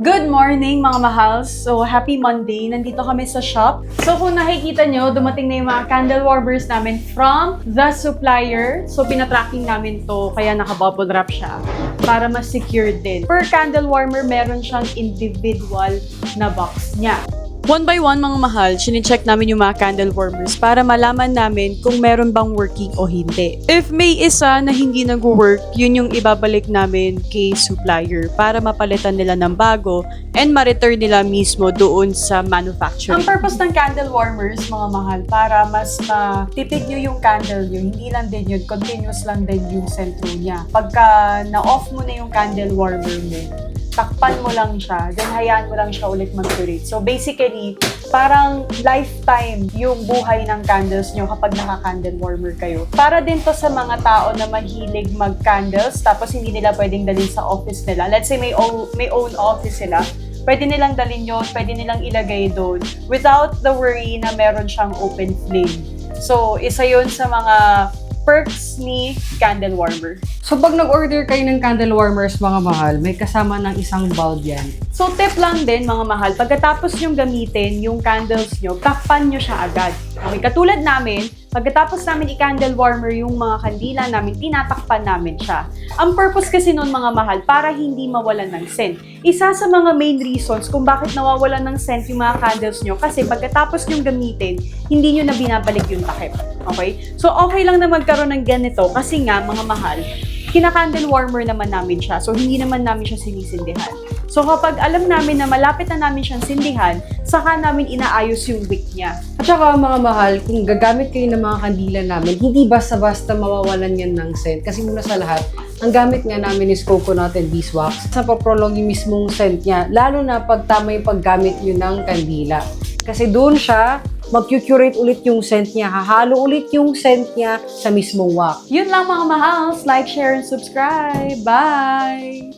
Good morning mga mahals! So, happy Monday! Nandito kami sa shop. So, kung nakikita nyo, dumating na yung mga candle warmers namin from the supplier. So, pinatracking namin to, kaya naka-bubble wrap siya para mas secure din. Per candle warmer, meron siyang individual na box niya. One by one mga mahal, sine-check namin yung mga candle warmers para malaman namin kung meron bang working o hindi. If may isa na hindi nag-work, yun yung ibabalik namin kay supplier para mapalitan nila ng bago and ma-return nila mismo doon sa manufacturer. Ang purpose ng candle warmers mga mahal, para mas matipid nyo yung candle nyo, hindi lang din yun, continuous lang din yung sentro niya. Pagka na-off mo na yung candle warmer mo, takpan mo lang siya, then hayaan mo lang siya ulit mag-curate. So basically, parang lifetime yung buhay ng candles nyo kapag naka-candle warmer kayo. Para din to sa mga tao na mahilig mag-candles, tapos hindi nila pwedeng dalhin sa office nila. Let's say may own office sila, pwede nilang dalhin yun, pwede nilang ilagay doon without the worry na meron siyang open flame. So, isa yun sa mga perks ni candle warmer. So pag nag-order kayo ng candle warmers mga mahal, may kasama ng isang bulb yan. So tip lang din mga mahal, pagkatapos nyong gamitin yung candles nyo, takpan nyo siya agad. Okay, katulad namin, pagkatapos namin i-candle warmer yung mga kandila namin, tinatakpan namin siya. Ang purpose kasi nun mga mahal, para hindi mawalan ng scent. Isa sa mga main reasons kung bakit nawawalan ng scent yung mga candles nyo, kasi pagkatapos nyong gamitin, hindi nyo na binabalik yung takip. Okay? So okay lang na magkaroon ng ganito kasi nga mga mahal, kina-candle warmer naman namin siya. So hindi naman namin siya sinisindihan. So kapag alam namin na malapit na namin siyang sindihan, saka namin inaayos yung wick niya. At saka mga mahal, kung gagamit kayo ng mga kandila namin, hindi basta-basta mawawalan yan ng scent. Kasi muna sa lahat, ang gamit nga namin is coconut and beeswax. Sa paprolong yung mismong scent niya, lalo na pag tama yung paggamit nyo ng kandila. Kasi doon siya, mag-curate ulit yung scent niya, hahalo ulit yung scent niya sa mismong wax. Yun lang mga mahals. Like, share, and subscribe. Bye!